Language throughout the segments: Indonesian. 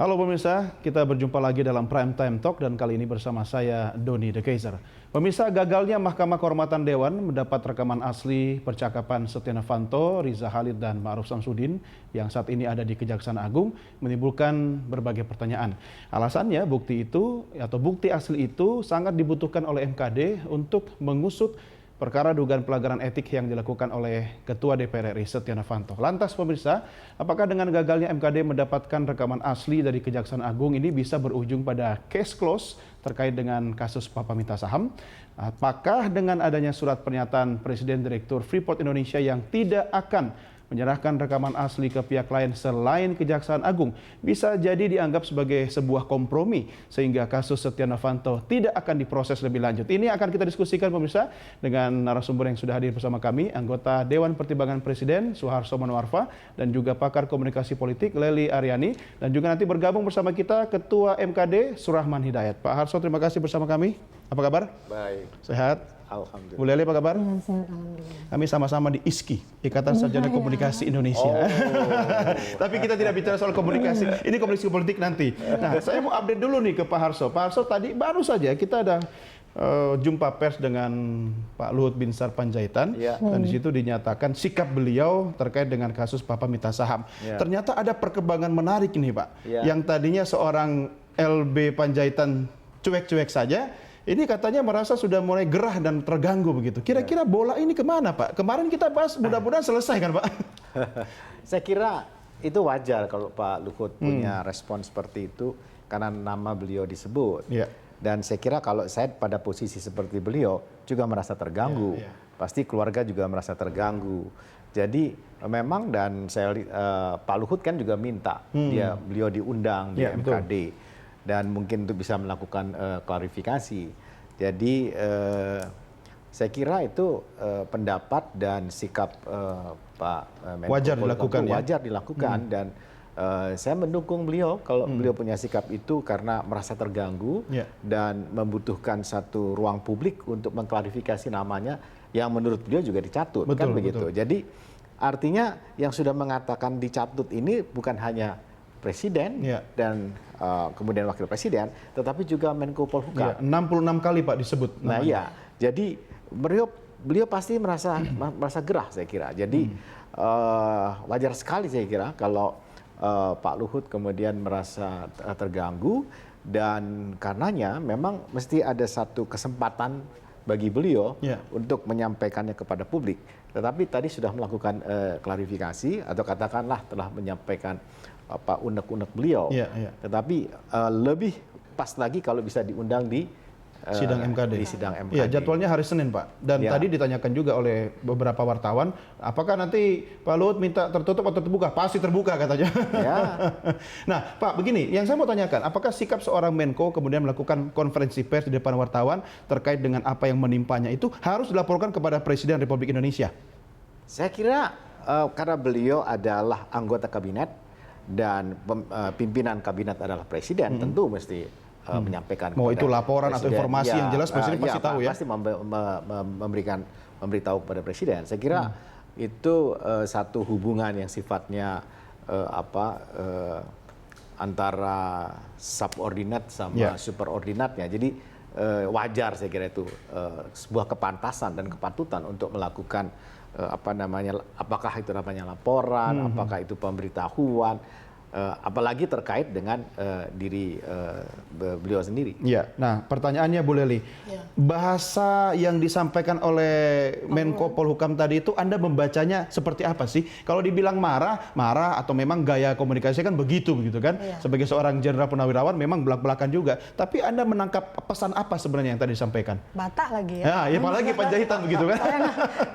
Halo pemirsa, kita berjumpa lagi dalam Prime Time Talk dan kali ini bersama saya Doni The Kaiser. Pemirsa, gagalnya Mahkamah Kehormatan Dewan mendapat rekaman asli percakapan Setia Novanto, Riza Khalid dan Ma'ruf Samsudin yang saat ini ada di Kejaksaan Agung menimbulkan berbagai pertanyaan. Alasannya bukti asli itu sangat dibutuhkan oleh MKD untuk mengusut perkara dugaan pelanggaran etik yang dilakukan oleh Ketua DPR RI Setia Novanto. Lantas pemirsa, apakah dengan gagalnya MKD mendapatkan rekaman asli dari Kejaksaan Agung ini bisa berujung pada case close terkait dengan kasus Papa Minta Saham? Apakah dengan adanya surat pernyataan Presiden Direktur Freeport Indonesia yang tidak akan menyerahkan rekaman asli ke pihak lain selain Kejaksaan Agung bisa jadi dianggap sebagai sebuah kompromi sehingga kasus Setia Novanto tidak akan diproses lebih lanjut. Ini akan kita diskusikan pemirsa dengan narasumber yang sudah hadir bersama kami, anggota Dewan Pertimbangan Presiden Suharso Manoarfa dan juga pakar komunikasi politik Lely Aryani, dan juga nanti bergabung bersama kita Ketua MKD Surahman Hidayat. Pak Harso, terima kasih bersama kami. Apa kabar? Baik. Sehat? Alhamdulillah. Bu Lely, apa kabar? Sehat, alhamdulillah. Kami sama-sama di ISKI, Ikatan Sarjana Komunikasi Indonesia. Tapi kita tidak bicara soal komunikasi. Ini komunikasi politik nanti. Nah, saya mau update dulu nih ke Pak Harso. Pak Harso, tadi baru saja kita ada jumpa pers dengan Pak Luhut Binsar Panjaitan. Dan di situ dinyatakan sikap beliau terkait dengan kasus Papa Minta Saham. Ternyata ada perkembangan menarik nih Pak. Yang tadinya seorang LB Panjaitan cuek-cuek saja, ini katanya merasa sudah mulai gerah dan terganggu begitu. Kira-kira bola ini kemana Pak? Kemarin kita bahas, mudah-mudahan selesai kan Pak? Saya kira itu wajar kalau Pak Luhut punya respon seperti itu karena nama beliau disebut. Dan saya kira kalau saya pada posisi seperti beliau juga merasa terganggu. Pasti keluarga juga merasa terganggu. Jadi memang, dan saya Pak Luhut kan juga minta beliau diundang di MKD. Dan mungkin untuk bisa melakukan klarifikasi. Jadi saya kira itu pendapat dan sikap Pak Menko wajar dilakukan, wajar dilakukan. Dan saya mendukung beliau kalau beliau punya sikap itu karena merasa terganggu dan membutuhkan satu ruang publik untuk mengklarifikasi namanya yang menurut beliau juga dicatut. Kan begitu. Jadi artinya yang sudah mengatakan dicatut ini bukan hanya Presiden dan kemudian Wakil Presiden, tetapi juga Menko Polhukam. 66 kali Pak disebut namanya. Nah iya, jadi beliau pasti merasa gerah saya kira. Jadi wajar sekali saya kira kalau Pak Luhut kemudian merasa terganggu, dan karenanya memang mesti ada satu kesempatan bagi beliau untuk menyampaikannya kepada publik. Tetapi tadi sudah melakukan klarifikasi atau katakanlah telah menyampaikan apa unek-unek beliau. Tetapi lebih pas lagi kalau bisa diundang di sidang MKD. Di sidang MKD. Iya, jadwalnya hari Senin, Pak. Dan tadi ditanyakan juga oleh beberapa wartawan, apakah nanti Pak Luhut minta tertutup atau terbuka? Pasti terbuka katanya. Nah, Pak, begini, yang saya mau tanyakan, apakah sikap seorang Menko kemudian melakukan konferensi pers di depan wartawan terkait dengan apa yang menimpanya itu harus dilaporkan kepada Presiden Republik Indonesia? Saya kira karena beliau adalah anggota kabinet dan pimpinan kabinet adalah Presiden, tentu mesti menyampaikan. Mau itu laporan atau informasi yang jelas Presiden pasti tahu ya. Pasti memberitahu kepada Presiden. Saya kira itu satu hubungan yang sifatnya antara subordinat sama superordinatnya. Jadi wajar saya kira itu sebuah kepantasan dan kepatutan untuk melakukan apakah itu namanya laporan, apakah itu pemberitahuan, apalagi terkait dengan diri beliau sendiri. Nah pertanyaannya Bu Lely, bahasa yang disampaikan oleh Menko Polhukam tadi itu Anda membacanya seperti apa sih? Kalau dibilang marah atau memang gaya komunikasi kan begitu kan? Sebagai seorang jenderal purnawirawan memang belak-belakan juga. Tapi Anda menangkap pesan apa sebenarnya yang tadi disampaikan? Batak lagi ya? Ya apalagi Panjaitan begitu kan?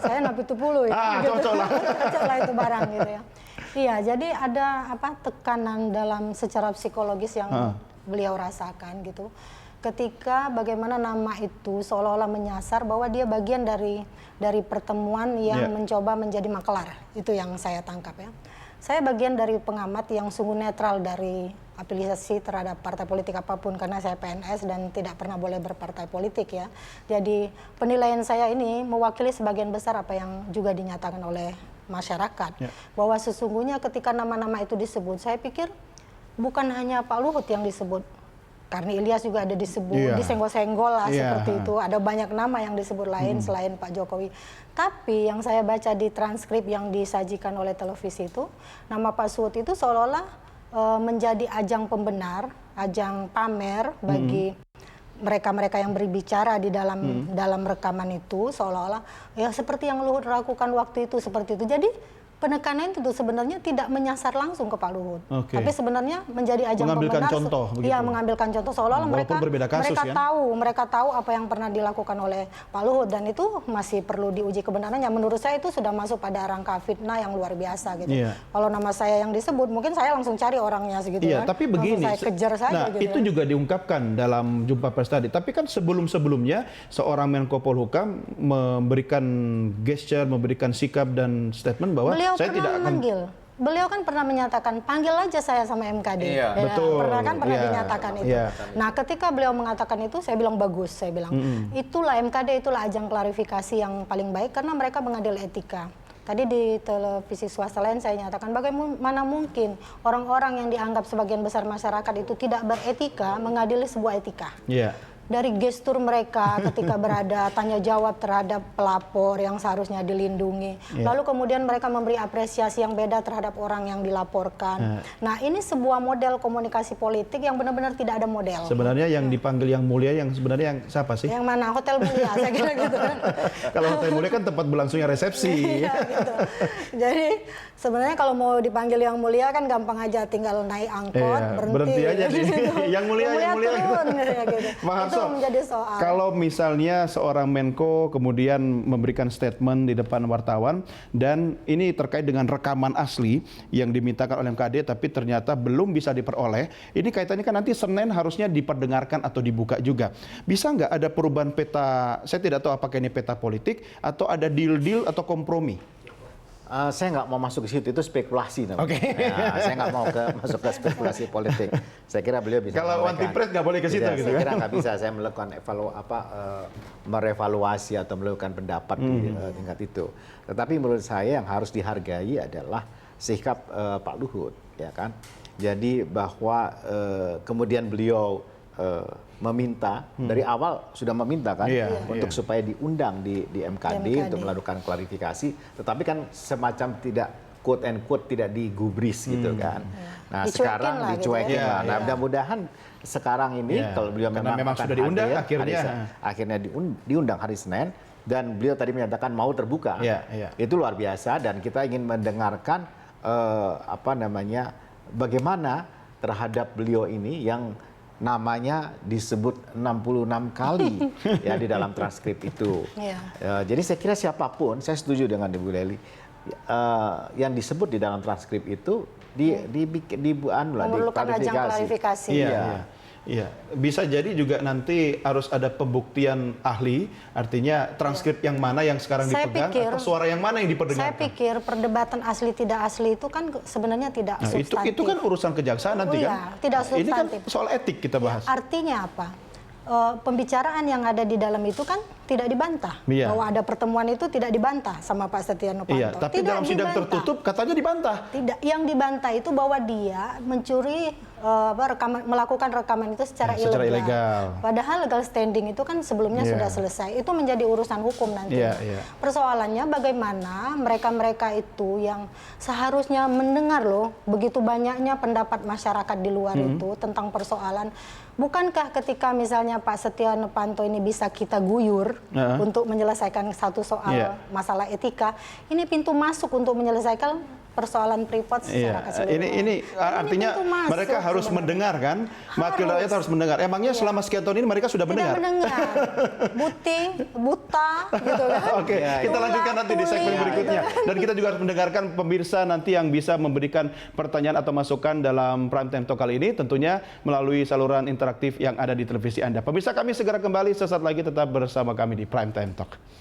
Saya napi tupulu ya. Cocok lah. Cocok lah itu barang gitu ya. Iya, jadi ada tekanan dalam secara psikologis yang beliau rasakan gitu. Ketika bagaimana nama itu seolah-olah menyasar bahwa dia bagian dari pertemuan yang mencoba menjadi maklar. Itu yang saya tangkap ya. Saya bagian dari pengamat yang sungguh netral dari afiliasi terhadap partai politik apapun karena saya PNS dan tidak pernah boleh berpartai politik ya. Jadi penilaian saya ini mewakili sebagian besar apa yang juga dinyatakan oleh masyarakat bahwa sesungguhnya ketika nama-nama itu disebut, saya pikir bukan hanya Pak Luhut yang disebut. Karni Ilyas juga ada disebut, disenggol-senggol lah seperti itu. Ada banyak nama yang disebut lain selain Pak Jokowi. Tapi yang saya baca di transkrip yang disajikan oleh televisi itu, nama Pak Suhut itu seolah-olah menjadi ajang pembenar, ajang pamer bagi mereka-mereka yang berbicara di dalam rekaman itu, seolah-olah ya seperti yang Luhut lakukan waktu itu, seperti itu. Jadi penekanan itu sebenarnya tidak menyasar langsung ke Pak Luhut, tapi sebenarnya menjadi ajang mengambilkan pembenar, contoh, iya mengambilkan contoh seolah-olah mereka tahu apa yang pernah dilakukan oleh Pak Luhut, dan itu masih perlu diuji kebenarannya. Menurut saya itu sudah masuk pada rangka fitnah yang luar biasa gitu. Kalau nama saya yang disebut, mungkin saya langsung cari orangnya segitu kan. Tapi begini, saya kejar saja. Nah gitu itu juga diungkapkan dalam jumpa pers tadi. Tapi kan sebelumnya seorang Menko Polhukam memberikan gesture, memberikan sikap dan statement bahwa saya tidak akan memanggil. Beliau kan pernah menyatakan, panggil aja saya sama MKD. Betul. Pernah dinyatakan itu. Nah, ketika beliau mengatakan itu, saya bilang bagus. Saya bilang, itulah MKD, itulah ajang klarifikasi yang paling baik karena mereka mengadil etika. Tadi di televisi swasta lain saya nyatakan, bagaimana mungkin orang-orang yang dianggap sebagian besar masyarakat itu tidak beretika mengadili sebuah etika. Dari gestur mereka ketika berada tanya jawab terhadap pelapor yang seharusnya dilindungi. Lalu kemudian mereka memberi apresiasi yang beda terhadap orang yang dilaporkan. Nah, ini sebuah model komunikasi politik yang benar-benar tidak ada model. Sebenarnya yang dipanggil yang mulia yang sebenarnya yang siapa sih? Yang mana? Hotel Mulia, saya kira gitu kan. Kalau Hotel Mulia kan tempat berlangsungnya resepsi. Gitu. Jadi sebenarnya kalau mau dipanggil yang mulia kan gampang aja, tinggal naik angkot, berhenti aja di yang mulia turun, gitu. Itu menjadi soal. Kalau misalnya seorang Menko kemudian memberikan statement di depan wartawan dan ini terkait dengan rekaman asli yang dimintakan oleh MKD tapi ternyata belum bisa diperoleh, ini kaitannya kan nanti Senin harusnya diperdengarkan atau dibuka juga. Bisa nggak ada perubahan peta, saya tidak tahu apakah ini peta politik atau ada deal-deal atau kompromi? Saya nggak mau masuk ke situ, itu spekulasi. Saya nggak mau masuk ke spekulasi politik. Saya kira beliau bisa. Kalau anti pres nggak boleh ke situ, gitu. Saya kira nggak bisa. Saya melakukan merevaluasi atau melakukan pendapat di tingkat itu. Tetapi menurut saya yang harus dihargai adalah sikap Pak Luhut, ya kan. Jadi bahwa kemudian beliau meminta dari awal sudah meminta kan untuk supaya diundang di MKD untuk melakukan klarifikasi, tetapi kan semacam tidak quote and quote tidak digubris gitu kan. Nah sekarang dicuekin lah. Nah mudah-mudahan sekarang ini kalau beliau memang sudah diundang akhirnya diundang hari Senin dan beliau tadi menyatakan mau terbuka, itu luar biasa dan kita ingin mendengarkan bagaimana terhadap beliau ini yang namanya disebut 66 kali ya di dalam transkrip itu. Jadi saya kira siapapun, saya setuju dengan Ibu Lely, yang disebut di dalam transkrip itu memerlukan ajang klarifikasi. Iya, bisa jadi juga nanti harus ada pembuktian ahli, artinya transkrip yang mana yang sekarang dipegang atau suara yang mana yang diperdengarkan. Saya pikir perdebatan asli tidak asli itu kan sebenarnya tidak substantif. Itu kan urusan kejaksaan nanti kan. Tidak substantif. Ini kan soal etik kita bahas. Artinya apa? Pembicaraan yang ada di dalam itu kan tidak dibantah. Bahwa ada pertemuan itu tidak dibantah sama Pak Setia Novanto. Tapi dalam sidang tertutup katanya dibantah. Tidak, yang dibantah itu bahwa dia mencuri melakukan rekaman itu secara ilegal. Padahal legal standing itu kan sebelumnya sudah selesai. Itu menjadi urusan hukum nanti. Persoalannya bagaimana mereka-mereka itu yang seharusnya mendengar begitu banyaknya pendapat masyarakat di luar itu tentang persoalan. Bukankah ketika misalnya Pak Setia Novanto ini bisa kita guyur untuk menyelesaikan satu soal masalah etika, ini pintu masuk untuk menyelesaikan persoalan Freeport secara keseluruhan. Ini artinya mereka harus mendengar kan? Wakil rakyat harus mendengar. Emangnya selama sekian tahun ini mereka sudah mendengar? Tidak mendengar. Buta gitu kan. Oke, kita lanjutkan nanti di segmen berikutnya. Dan kita juga harus mendengarkan pemirsa nanti yang bisa memberikan pertanyaan atau masukan dalam Prime Time Talk kali ini tentunya melalui saluran interaktif yang ada di televisi Anda. Pemirsa, kami segera kembali sesaat lagi, tetap bersama kami di Prime Time Talk.